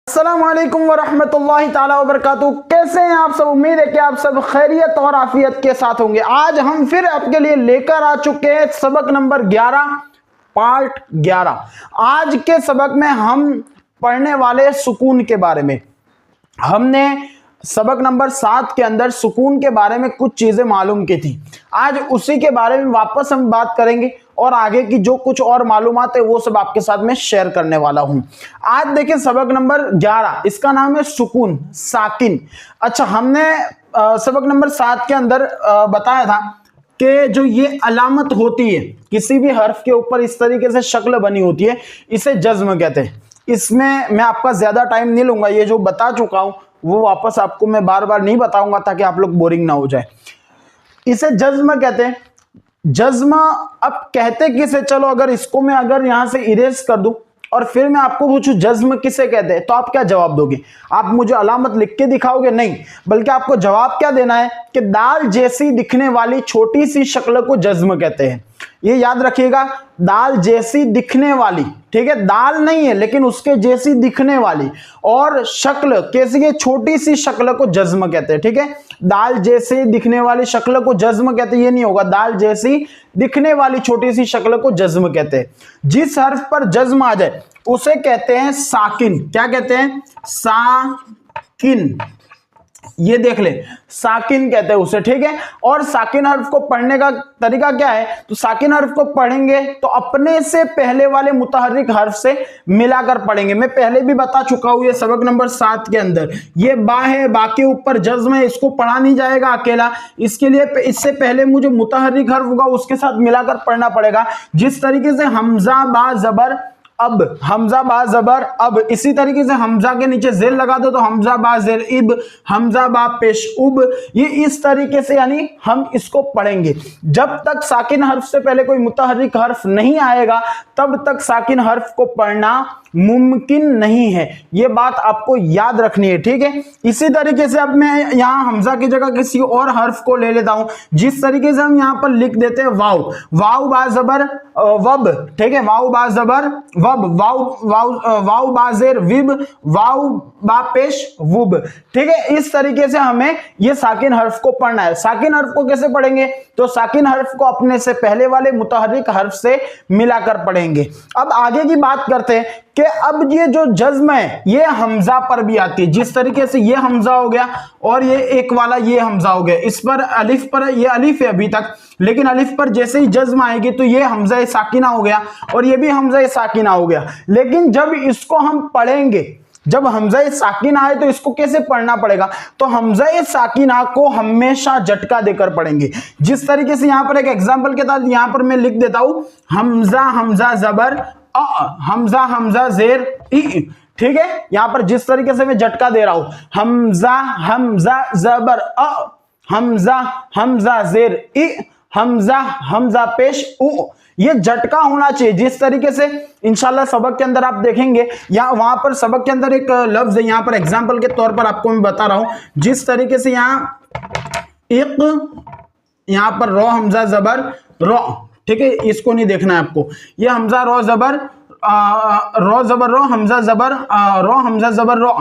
अस्सलाम वालेकुम वरहमतुल्लाहि ताला वबरकातुहू। कैसे हैं आप सब? उम्मीद है कि आप सब खैरियत और आफियत के साथ होंगे। आज हम फिर आपके लिए लेकर आ चुके हैं सबक नंबर 11 पार्ट 11। आज के सबक में हम पढ़ने वाले सुकून के बारे में। हमने सबक नंबर 7 के अंदर सुकून के बारे में कुछ चीजें मालूम की थी। आज उसी के बारे में वापस हम बात करेंगे और आगे की जो कुछ और मालूमात है वो सब आपके साथ में शेयर करने वाला हूं। आज देखिए सबक नंबर 11, इसका नाम है सुकून, साकिन। अच्छा, हमने सबक नंबर 7 के अंदर बताया था कि जो ये अलामत होती है किसी भी हर्फ के ऊपर, इस तरीके से शक्ल बनी होती है, इसे जज्म कहते हैं। इसमें मैं आपका ज्यादा टाइम नहीं लूंगा, ये जो बता चुका हूं वो वापस आपको मैं बार बार नहीं बताऊंगा ताकि आप लोग बोरिंग ना हो जाए। इसे जज्म कहते हैं। जज्म अब कहते किसे, चलो अगर इसको मैं यहां से इरेज कर दूं और फिर मैं आपको पूछूं जज्म किसे कहते हैं, तो आप क्या जवाब दोगे? आप मुझे अलामत लिख के दिखाओगे? नहीं, बल्कि आपको जवाब क्या देना है कि दाल जैसी दिखने वाली छोटी सी शक्ल को जज्म कहते हैं। ये याद रखिएगा, दाल जैसी दिखने वाली, ठीक है, दाल नहीं है लेकिन उसके जैसी दिखने वाली, और शक्ल कैसी है, छोटी सी शक्ल को जज्म कहते हैं। ठीक है, दाल जैसी दिखने वाली शक्ल को जज्म कहते हैं, ये नहीं होगा, दाल जैसी दिखने वाली छोटी सी शक्ल को जज्म कहते हैं। जिस हर्फ पर जज्म आ जाए उसे कहते हैं साकिन। क्या कहते हैं? साकिन। ये देख ले, साकिन कहते हैं उसे। ठीक है, और साकिन हर्फ को पढ़ने का तरीका क्या है? तो साकिन हर्फ को पढ़ेंगे तो अपने से पहले वाले मुतहर्रिक हर्फ से मिलाकर पढ़ेंगे। मैं पहले भी बता चुका हूं, ये सबक नंबर 7 के अंदर ये बा है, बा के ऊपर जज्म है, इसको पढ़ा नहीं जाएगा अकेला, इसके लिए इससे पहले मुझे मुतहर्रिक हर्फ होगा उसके साथ मिलाकर पढ़ना पड़ेगा। जिस तरीके से हमजा बा जबर अब, हमजा बा जबर अब, इसी तरीके से हमजा के नीचे जेल लगा दो तो हमजा बा जेर इब, हमजा बा पेश उब, ये इस तरीके से यानी हम इसको पढ़ेंगे। जब तक साकिन हर्फ से पहले कोई मुतहर्रिक हर्फ नहीं आएगा तब तक साकिन हर्फ को पढ़ना मुमकिन नहीं है। ये बात आपको याद रखनी है। ठीक है, इसी तरीके से अब मैं यहां हमजा की जगह किसी और हर्फ को ले लेता हूं। जिस तरीके से हम यहां पर लिख देते हैं वाव, वाव बा जबर वब, ठीक है, वाव बा जबर वब, वाव बा जेर विब, वाव बा पेश वुब। ठीक है, इस तरीके से हमें ये साकिन हर्फ को पढ़ना है। साकिन हर्फ को कैसे पढ़ेंगे? तो साकिन हर्फ को अपने से पहले वाले मुतहर्रिक हर्फ से मिलाकर पढ़ेंगे। अब आगे की बात करते हैं कि अब ये जो जज्म है ये हमजा पर भी आती है। जिस तरीके से ये हमजा हो गया और ये एक वाला ये हमजा हो गया, इस पर अलिफ पर, ये अलिफ है अभी तक, लेकिन अलिफ पर जैसे ही जज्म आएगी तो ये हमजा साकिना हो गया और ये भी हमजा साकिना हो गया। लेकिन जब इसको हम पढ़ेंगे, जब हमजा साकिना आए तो इसको कैसे पढ़ना पड़ेगा? तो हमजा साकिना को हमेशा झटका देकर पढ़ेंगे। जिस तरीके से यहां पर एक एग्जांपल के साथ यहां पर मैं लिख देता हूं, हमजा हमजा जबर अ, हमजा हमजा जेर ई। ठीक है, यहां पर जिस तरीके से मैं झटका दे रहा हूं, हमजा हमजा जबर अ, हमजा हमजा जेर ई, हमजा हमजा पेश उ, ये झटका होना चाहिए। जिस तरीके से इंशाल्लाह सबक के अंदर आप देखेंगे, या वहां पर सबक के अंदर एक लफ्ज है, यहां पर एग्जांपल के तौर पर आपको मैं बता रहा हूं। जिस तरीके से यहां पर रो हमजा जबर रो, ठीक है, इसको नहीं देखना है आपको। ये हमजा रो जबर रो जबर रो, हमजा जबर रो, हमजा जबर रो।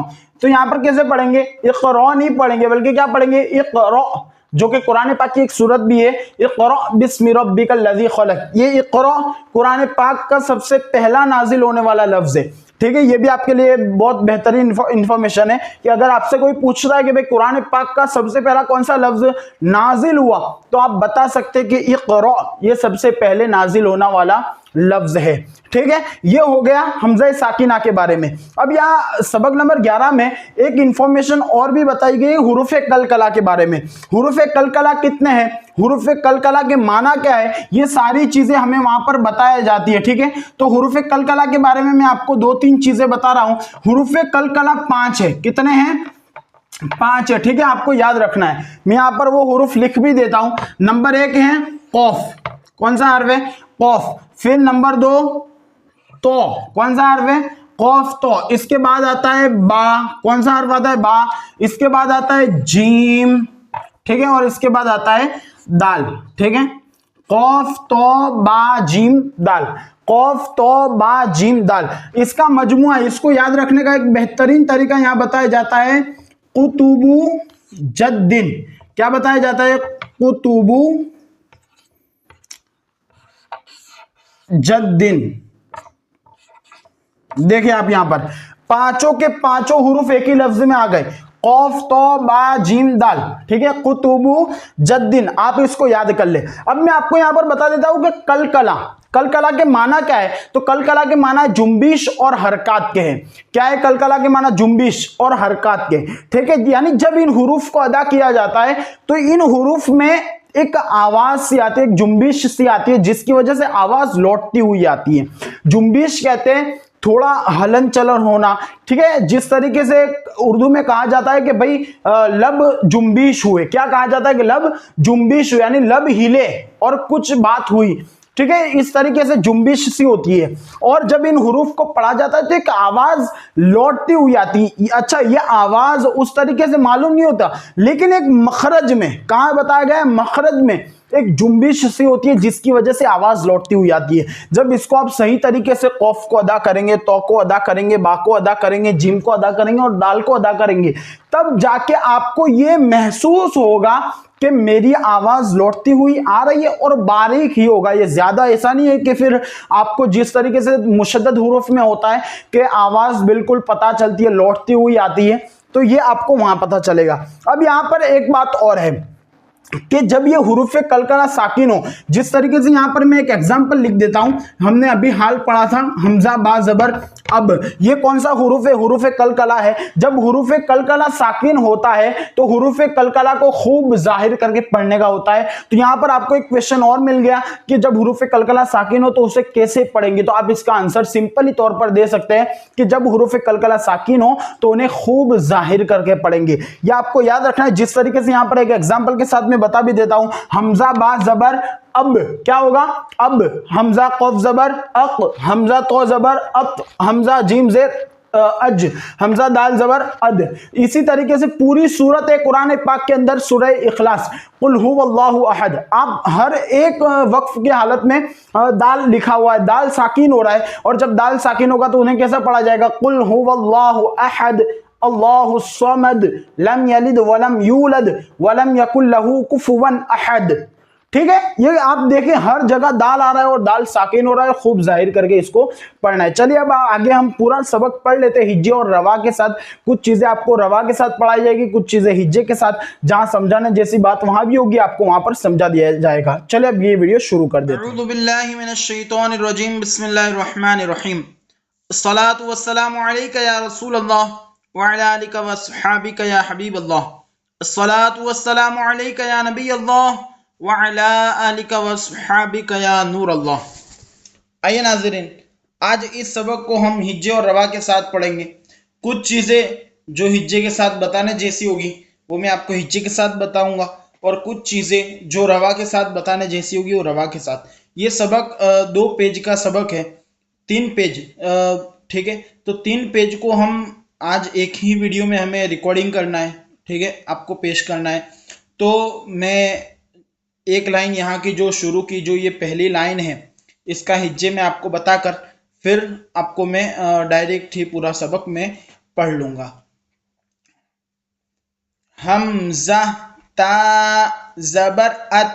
तो यहां पर कैसे पढ़ेंगे? इक़रा नहीं पढ़ेंगे बल्कि क्या पढ़ेंगे? इक़रा, जो कि कुरान पाक की एक सूरत भी है, इक़रा बिस्मि रब्बिकल लज़ी खलक। ये इक़रा कुरान पाक का सबसे पहला नाजिल होने वाला लफ्ज है। ठीक है, ये भी आपके लिए बहुत बेहतरीन इंफॉर्मेशन है कि अगर आपसे कोई पूछ रहा है कि भाई कुरान पाक का सबसे पहला कौन सा लफ्ज नाजिल हुआ, तो आप बता सकते हैं कि इक़रा ये सबसे पहले नाजिल होने वाला लफ्ज है। ठीक है, ये हो गया हमजा साकिना के बारे में। अब यहाँ सबक नंबर 11 में एक इंफॉर्मेशन और भी बताई गई हुरूफे कलकला के बारे में। हुरूफे कलकला कितने हैं, हुरूफे कलकला के माना क्या है, ये सारी चीजें हमें वहां पर बताया जाती है। ठीक है, तो हुरूफे कलकला के बारे में मैं आपको 2-3 चीजें बता रहा हूं। हुरूफे कलकला 5 है। कितने हैं? 5 है। ठीक है, आपको याद रखना है। मैं यहां पर वो हुरूफ लिख भी देता हूं। नंबर 1 है कौफ। कौन सा हर्फ है? कौफ। फिर नंबर 2 तो। कौन सा हर्फ है? कौफ तो। इसके बाद आता है बा। कौन सा हर्फ आता है? बा। इसके बाद आता है जीम, ठीक है, और इसके बाद आता है दाल। ठीक है, कौफ तो बा जीम दाल। कौफ तो बा जीम दाल, इसका मजमुआ, इसको याद रखने का एक बेहतरीन तरीका यहां बताया जाता है कुतुबु जद्दिन। क्या बताया जाता है? कुतुबु जद्दिन। देखिए आप यहां पर पांचों के पांचों हुरूफ एक ही लफ्ज में आ गए, कौफ तो बा जीम दाल, ठीक है, कुतुबु जद्दिन। आप इसको याद कर ले। अब मैं आपको यहां पर बता देता हूं कि कलकला, कलकला के माना क्या है? तो कलकला के माना जुम्बिश और हरकत के हैं। क्या है कलकला के माना? जुम्बिश और हरकत के, ठीक है। यानी जब इन हुरूफ को अदा किया जाता है तो इन हुरूफ में एक आवाज सी आती है, एक जुम्बिश सी आती है, जिसकी वजह से आवाज लौटती हुई आती है। जुम्बिश कहते हैं थोड़ा हलन चलन होना, ठीक है। जिस तरीके से उर्दू में कहा जाता है कि भाई लब जुम्बिश हुए, क्या कहा जाता है कि लब जुम्बिश हुए, यानी लब हिले और कुछ बात हुई, ठीक है। इस तरीके से जुम्बिश सी होती है। और जब इन हुरूफ को पढ़ा जाता है तो एक आवाज लौटती हुई आती है। अच्छा, ये आवाज उस तरीके से मालूम नहीं होता, लेकिन एक मखरज में, कहां बताया गया है? मखरज में एक जुम्बिश सी होती है, जिसकी वजह से आवाज लौटती हुई आती है। जब इसको आप सही तरीके से कौफ को अदा करेंगे, तो को अदा करेंगे, बा को अदा करेंगे, जिम को अदा करेंगे और दाल को अदा करेंगे, तब जाके आपको ये महसूस होगा कि मेरी आवाज लौटती हुई आ रही है और बारीक ही होगा ये, ज्यादा ऐसा नहीं है कि फिर आपको जिस तरीके से मुशद्दद हुरूफ में होता है कि आवाज बिल्कुल पता चलती है, लौटती हुई आती है, तो ये आपको वहां पता चलेगा। अब यहां पर एक बात और है कि जब ये हुरूफ कलकला साकिन हो, जिस तरीके से यहां पर मैं एक एग्जांपल लिख देता हूं, हमने अभी हाल पढ़ा था हमजा बा जबर अब, ये कौन सा हुरूफ है? हुरूफ कलकला है। जब हुरूफ कलकला साकिन होता है तो हुरूफ कलकला को खूब जाहिर करके पढ़ने का होता है। तो यहां पर आपको एक क्वेश्चन और मिल गया कि जब हुरूफ कलकला साकिन हो तो उसे कैसे पढ़ेंगे? तो आप इसका आंसर सिंपली तौर पर दे सकते हैं कि जब हुरूफ कलकला साकिन हो तो उन्हें खूब जाहिर करके पढ़ेंगे। यह आपको याद रखना है। जिस तरीके से यहां पर एक एग्जाम्पल के साथ में बता भी देता हूं, हमजा बा जबर अब, क्या होगा? अब, हमजा कौफ जबर अक, हमजा तो जबर अत, हमजा जीम जेर अज, हमजा दाल जबर अद। इसी तरीके से पूरी सूरत है कुरान पाक के अंदर सूरह इखलास, कुल हुवल्लाहु अहद, आप हर एक वक्फ की हालत में दाल लिखा हुआ है, दाल साकिन हो रहा है, और जब दाल साकिन होगा तो उन्हें कैसा पढ़ा जाएगा? कुल हुवल्लाहु अहद अल्लाहु समद लम यलिद वलम यूलद वलम यकुल लहू कुफुवन अहद, ठीक है। ये आप देखिए हर जगह दाल आ रहा है और दाल साकिन हो रहा है, खूब जाहिर करके इसको पढ़ना है। चलिए अब आगे हम पूरा सबक पढ़ लेते हैं हिज्जे और रवा के साथ। कुछ चीजें आपको रवा के साथ पढ़ाई जाएगी, कुछ चीजें हिज्जे के साथ, जहां समझाने जैसी बात वहां भी होगी आपको वहां पर समझा दिया जाएगा। चलिए अब ये वीडियो शुरू कर देते हैं। अऊज़ु बिल्लाहि मिनश शैतानिर रजीम, बिस्मिल्लाहिर रहमानिर रहीम, अस्सलातु वस्सलामु अलैका या रसूलल्लाह व अला आलिका व अस्हाबिका या हबीबल्लाह, अस्सलातु वस्सलामु अलैका या नबीयल्लाह व अला आलिका व अस्हाबिका या नूरल्लाह। आइए नाज़रीन, आज इस सबक को हम हिज्जे और रवा के साथ पढ़ेंगे। कुछ चीज़ें जो हिज्जे के साथ बताने जैसी होगी वो मैं आपको हिज्जे के साथ बताऊंगा, और कुछ चीज़ें जो रवा के साथ बताने जैसी होगी वो रवा के साथ। ये सबक 2 पेज का सबक है, 3 पेज, ठीक है। तो 3 पेज को हम आज एक ही वीडियो में हमें रिकॉर्डिंग करना है, ठीक है, आपको पेश करना है। तो मैं एक लाइन यहाँ की जो शुरू की, जो ये पहली लाइन है, इसका हिज्जे में आपको बताकर फिर आपको मैं डायरेक्ट ही पूरा सबक में पढ़ लूंगा। हमजा ता जबर अत,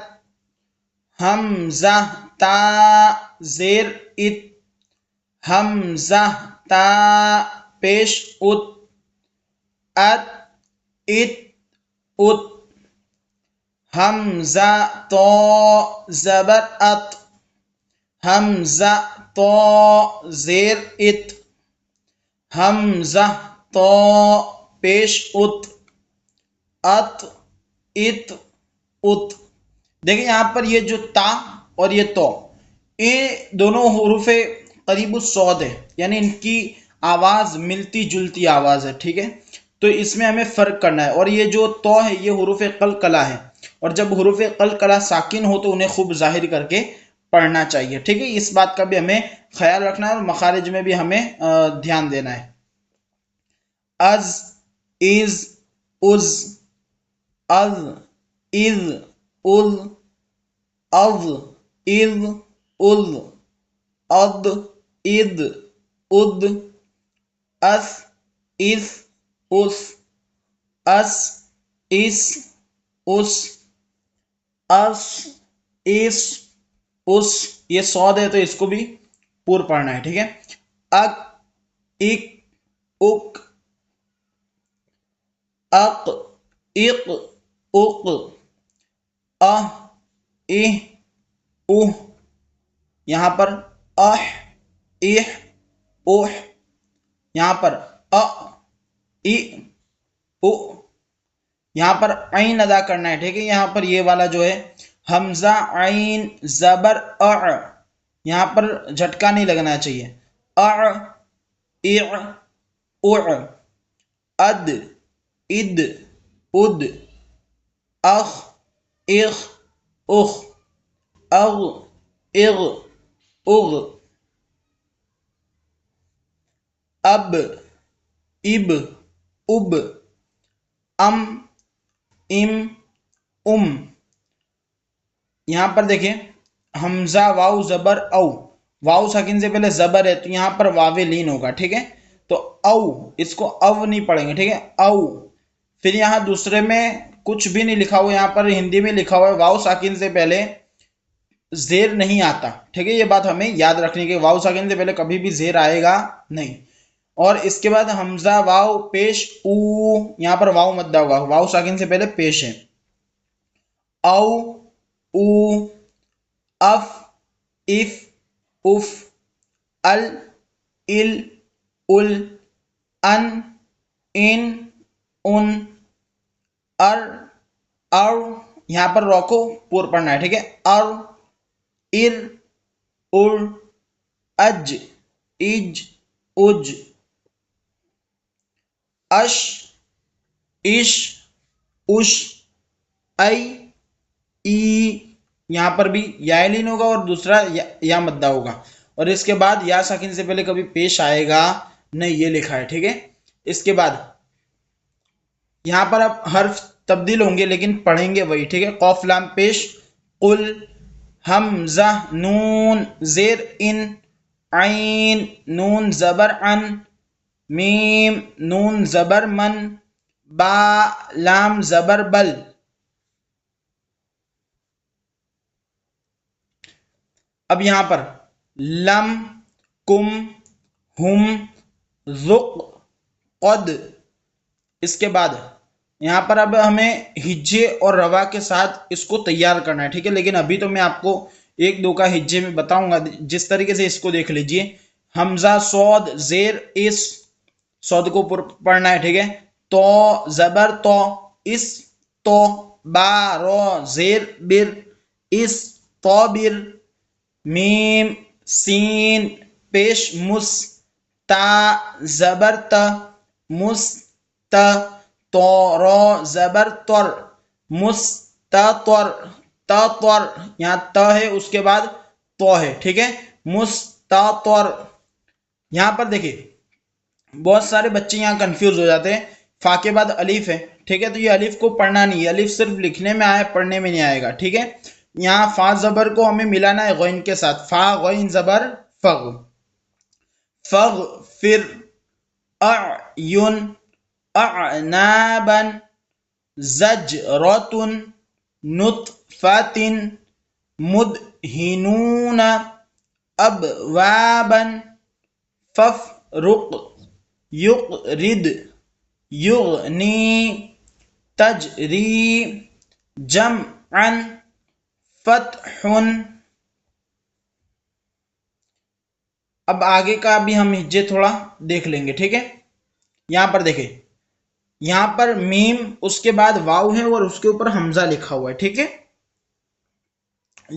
हमजा ता जेर इत, हमजा ता पेश उत, अत इत उत, हमजा तो जबर अत, हमजा तो जेर इत, हमजा तो पेश उत, अत इत उत। देखिए यहाँ पर ये जो ता और ये तो, ये दोनों हुरूफे करीब सौद है, यानी इनकी आवाज मिलती जुलती आवाज है, ठीक है। तो इसमें हमें फर्क करना है। और ये जो तो है ये हुरूफे कलकला है, और जब हुरूफे कलकला साकिन हो तो उन्हें खूब जाहिर करके पढ़ना चाहिए, ठीक है। इस बात का भी हमें ख्याल रखना है और मखारिज में भी हमें ध्यान देना है। अज, इज, उज, अज, इज, उल, अज, इज, उल, अद, इद, उद, अस, इस, उस, अस, इस, उस, अस, इस, उस। ये सौद है तो इसको भी पूर्ण पढ़ना है, ठीक है। अक, इक, उक, अक, इक, उक, अह, इह, उह। यहां पर अह, इह, उह। यहां पर अ, इ, उ। यहां पर आइन अदा करना है, ठीक है। यहां पर ये वाला जो है हमजा आइन जबर अ, यहां पर झटका नहीं लगना चाहिए। अ, इ, उ, अद, इद, उद, अख, इख, उख, अग, इग, उग, अब, इब, उब, अम, इम, उम। यहां पर देखिए हमजा वाव जबर औ, वाव साकिन से पहले जबर है तो यहां पर वावे लीन होगा, ठीक है। तो औ, इसको अव नहीं पढ़ेंगे, ठीक है। औ। फिर यहां दूसरे में कुछ भी नहीं लिखा हुआ, यहां पर हिंदी में लिखा हुआ है वाव साकिन से पहले जेर नहीं आता, ठीक है। ये बात हमें याद रखनी है, वाव साकिन से पहले कभी भी जेर आएगा नहीं। और इसके बाद हमजा वाव पेश ऊ, यहां पर वाव मद्दा हुआ, वाव साकिन से पहले पेश है। औ, ऊ, अफ, इफ, उफ, अल, इल, उल, अन, इन, उन, अर, और। यहां पर रॉ को पूर्ण पढ़ना है, ठीक है। और, इर, उर, अज, इज, उज, अश, इश, उश, ऐ, ई। यहां पर भी या लीन होगा और दूसरा या मद्दा होगा। और इसके बाद या साकिन से पहले कभी पेश आएगा नहीं, ये लिखा है, ठीक है। इसके बाद यहां पर अब हर्फ तब्दील होंगे लेकिन पढ़ेंगे वही, ठीक है। कौफ लाम पेश, कुल, हमजा नून जेर इन, आइन नून जबर अन, मीम नून जबर मन, बा लाम जबर बल। अब यहां पर लम, कुम, हुम, जुक, कद। इसके बाद यहां पर अब हमें हिज्जे और रवा के साथ इसको तैयार करना है, ठीक है। लेकिन अभी तो मैं आपको एक दो का हिज्जे में बताऊंगा, जिस तरीके से इसको देख लीजिए। हमजा सौद जेर इस, सौद को पढ़ना है, ठीक है। तो जबर तो, इस, तो, बा रो जेर बिर, इस, तो बिर, मीम सीन पेश मुस, ता जबर त, मुस त, तो रो जबर तर, मुस त तर, त तर। यहां त है उसके बाद तो है, ठीक है। मुस त तर। यहां पर देखिए बहुत सारे बच्चे यहाँ कंफ्यूज हो जाते हैं, फा के बाद अलीफ है, ठीक है। तो ये अलीफ को पढ़ना नहीं है, अलीफ सिर्फ लिखने में आया, पढ़ने में नहीं आएगा, ठीक है। यहाँ फा जबर को हमें मिलाना है गौइन के साथ, फा गौइन जबर फग, फग। फिर अयुन, अनाबन, जजरतुन, नुतफतिन, मुदहिनून, अबवाबन, फफरुक, युक़रिद, युग़नी, तजरी, जमअन, फतहुन। अब आगे का भी हम हिज्जे थोड़ा देख लेंगे, ठीक है। यहां पर देखें, यहां पर मीम उसके बाद वाव है और उसके ऊपर हमजा लिखा हुआ है, ठीक है।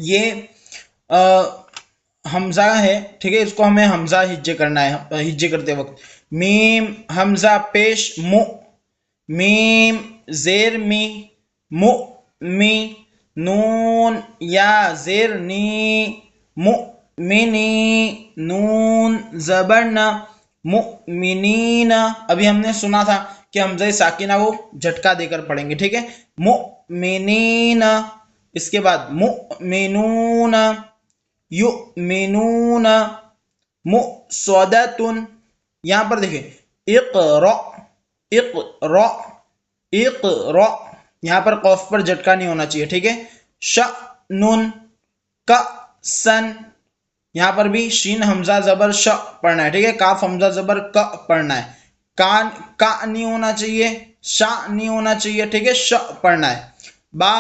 ये हमजा है, ठीक है। इसको हमें हमजा हिज्जे करना है, हिज्जे करते वक्त मीम हमजा पेश मु, मीम जेर मी, मु मी, नून या जेर नी, मुमिनी, नून जबर न, मुमिनीन। अभी हमने सुना था कि हमजा साकिना वो झटका देकर पढ़ेंगे, ठीक है। मुमिनीन। इसके बाद मुमिनून, युमिनून, मुसद्दतुन, यहाँ पर देखिए इक़रा, इक़रा, इक़रा, यहाँ पर कौफ पर झटका नहीं होना चाहिए, ठीक है। शअनुन कसन, यहाँ पर भी शीन हमजा जबर श पढ़ना है, ठीक है। काफ हमजा जबर क पढ़ना है। कान का नहीं होना चाहिए, शा नहीं होना चाहिए, ठीक है। श पढ़ना है। बा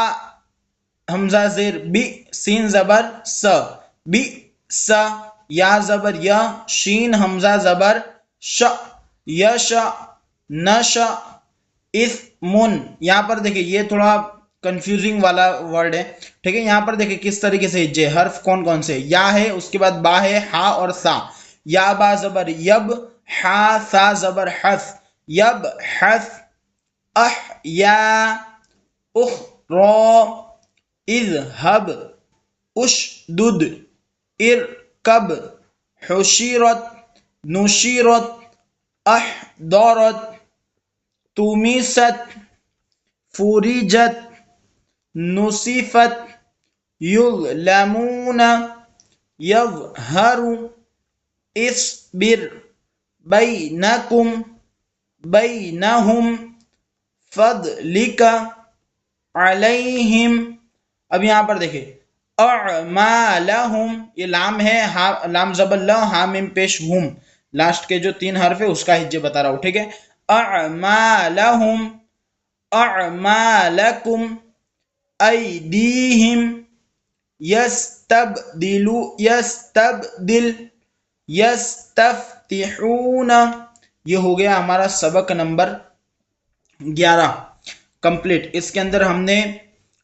हमजा जेर बी, सीन जबर स, बी स, या जबर य, शीन हमजा जबर श, यश, नश, इस्मुन। यहाँ पर देखिए ये थोड़ा कंफ्यूजिंग वाला वर्ड है, ठीक है। यहाँ पर देखिए किस तरीके से हिज्जे, हर्फ कौन कौन से, या है, उसके बाद बा है, हा और सा। या बा जबर यब, हा सा जबर हस, यब हस, अह या, उह रो, इज़हब, उशदुद, इरकब, हुशीरत, नुशीरत, अहदरत, तुमिसत, फुरिजत, नुसिफत, युज़लमून, यज़हरु, इस्बिर, बैनकुम, बैनहुम, फदलिका, अलैहिम। अब यहाँ पर देखिए अमालहुम, ये लाम है, हा लाम जबर ल, हा मिम पेश हुम, लास्ट के जो 3 हर्फ है उसका हिज्जे बता रहा हूँ, ठीक है। अमालहुम, अमालकुम, ऐदीहिम, यस्तबदिलु, यस्तबदिल, यस्तफ्तिहून। ये हो गया हमारा सबक नंबर 11 कंप्लीट। इसके अंदर हमने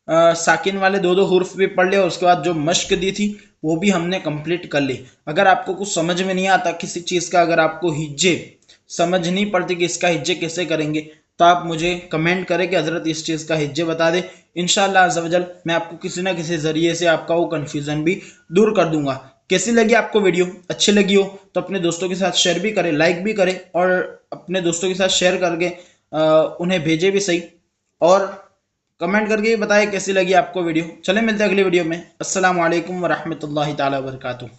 साकिन वाले 2 हुर्फ भी पढ़ लिया, उसके बाद जो मश्क दी थी वो भी हमने कंप्लीट कर ली। अगर आपको कुछ समझ में नहीं आता किसी चीज़ का, अगर आपको हिज्जे समझ नहीं पड़ती कि इसका हिज्जे कैसे करेंगे, तो आप मुझे कमेंट करें कि हज़रत इस चीज़ का हिज्जे बता दें। इंशाअल्लाह अज़्ज़ वजल मैं आपको किसी ना किसी ज़रिए से आपका वो कन्फ्यूज़न भी दूर कर दूंगा। कैसी लगी आपको वीडियो? अच्छी लगी हो तो अपने दोस्तों के साथ शेयर भी करें, लाइक भी करें, और अपने दोस्तों के साथ शेयर करके उन्हें भेजे भी सही, और कमेंट करके बताएं कैसी लगी आपको वीडियो। चले मिलते हैं अगली वीडियो में। अस्सलामु अलैकुम व रहमतुल्लाहि ताला व बरकातुहू।